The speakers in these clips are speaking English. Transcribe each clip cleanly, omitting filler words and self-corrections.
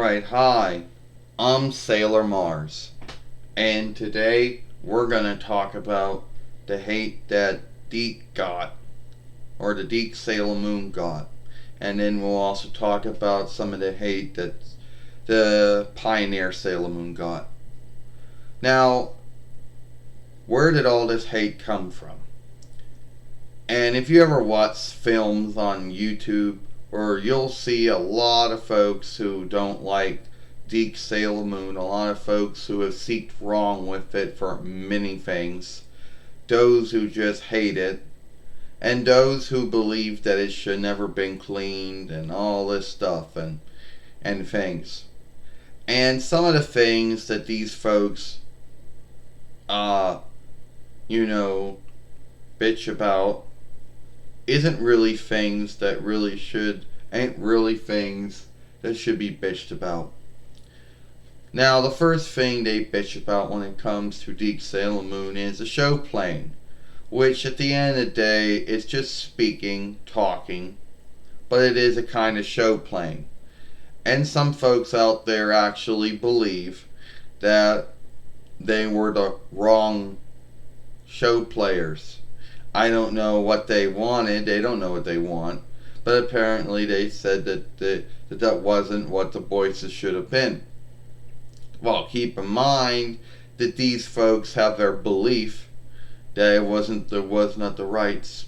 Alright, hi. I'm Sailor Mars. And today we're going to talk about the hate that Deke got, or the Deke Sailor Moon got. And then we'll also talk about some of the hate that the Pioneer Sailor Moon got. Now, where did all this hate come from? And if you ever watch films on YouTube, or you'll see a lot of folks who don't like Deke Sailor Moon, a lot of folks who have seeked wrong with it for many things, those who just hate it, and those who believe that it should never been cleaned and all this stuff and things. And some of the things that these folks you know, bitch about isn't really things that ain't really things that should be bitched about. Now, the first thing they bitch about when it comes to Deke Sailor Moon is the show plane, which at the end of the day is just speaking, talking, but it is a kind of show plane. And some folks out there actually believe that they were the wrong show players. I don't know what they wanted. They don't know what they want. But apparently they said that wasn't what the voices should have been. Well, keep in mind that these folks have their belief that there was not the right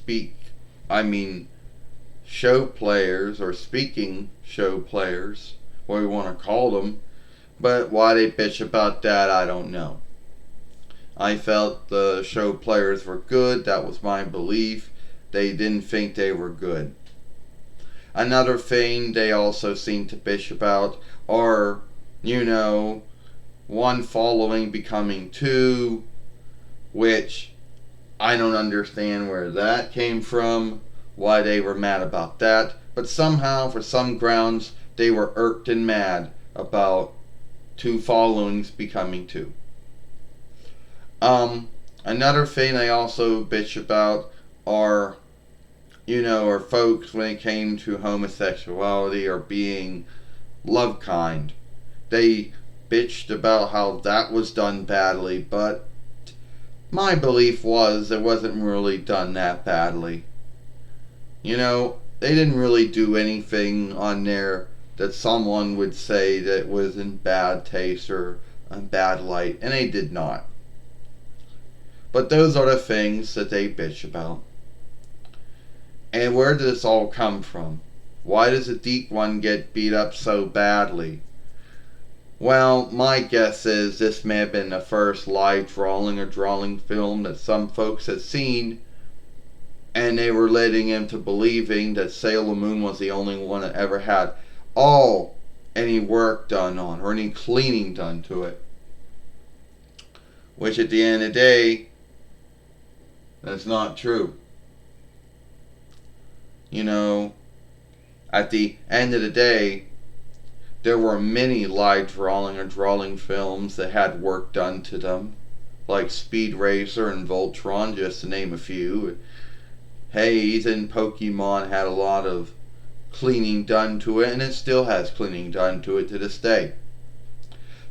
show players or speaking show players, what we want to call them. But why they bitch about that, I don't know. I felt the show players were good. That was my belief. They didn't think they were good. Another thing they also seem to bitch about are, one following becoming two, which I don't understand where that came from, why they were mad about that. But somehow, for some grounds, they were irked and mad about two followings becoming two. Another thing I also bitch about are folks when it came to homosexuality or being love kind. They bitched about how that was done badly, but my belief was it wasn't really done that badly. They didn't really do anything on there that someone would say that was in bad taste or in bad light, and they did not. But those are the things that they bitch about. And where did this all come from? Why does the Deke one get beat up so badly? Well, my guess is this may have been the first live drawing film that some folks had seen, and they were letting him to believing that Sailor Moon was the only one that ever had any work done on or any cleaning done to it. Which at the end of the day, that's not true. At the end of the day, there were many live drawing films that had work done to them, like Speed Racer and Voltron, just to name a few. Hades and Pokemon had a lot of cleaning done to it, and it still has cleaning done to it to this day.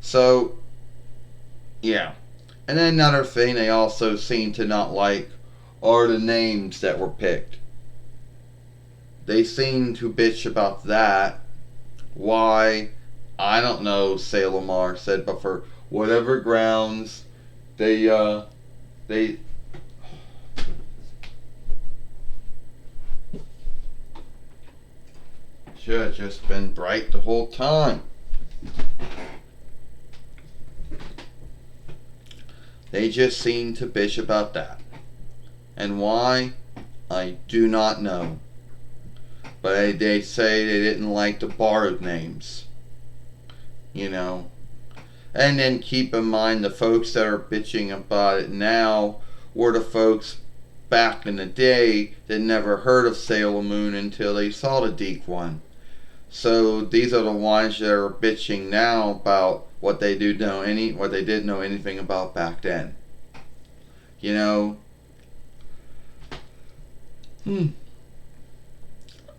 So, yeah. And then another thing they also seem to not like are the names that were picked. They seem to bitch about that. Why? I don't know, Sailor Mars said, but for whatever grounds, they should have just been bright the whole time. They just seem to bitch about that. And why? I do not know. But they say they didn't like the borrowed names. And then keep in mind the folks that are bitching about it now were the folks back in the day that never heard of Sailor Moon until they saw the Deke one. So these are the ones that are bitching now about what they didn't know anything about back then.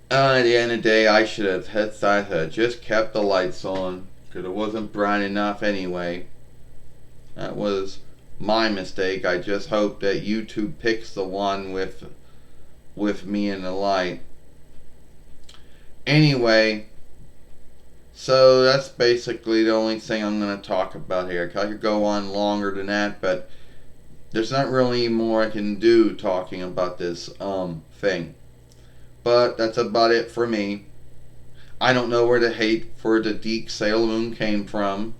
At the end of the day, I should have just kept the lights on because it wasn't bright enough anyway. That was my mistake. I just hope that YouTube picks the one with me in the light. Anyway, so that's basically the only thing I'm going to talk about here. I could go on longer than that, but there's not really more I can do talking about this thing. But that's about it for me. I don't know where the hate for the Deke Sailor Moon came from.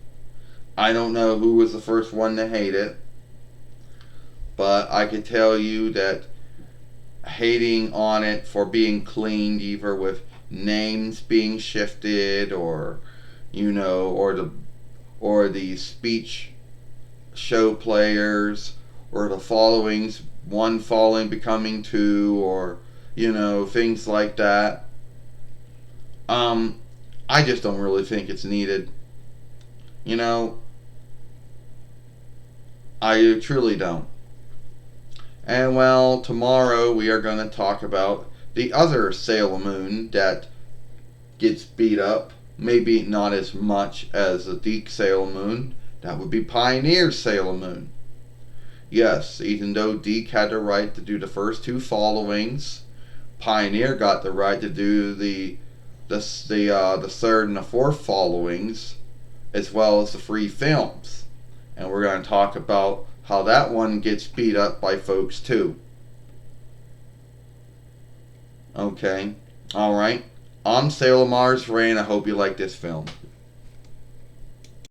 I don't know who was the first one to hate it. But I can tell you that hating on it for being cleaned, either with names being shifted or or the speech show players, or the followings, one following becoming two, or things like that. I just don't really think it's needed. You know, I truly don't. And well, tomorrow we are going to talk about the other Sailor Moon that gets beat up. Maybe not as much as the Deke Sailor Moon. That would be Pioneer Sailor Moon. Yes, even though Deke had the right to do the first two followings, Pioneer got the right to do the third and the fourth followings, as well as the free films. And we're going to talk about how that one gets beat up by folks too. Okay, alright. I'm Sailor Mars Ray, and I hope you like this film.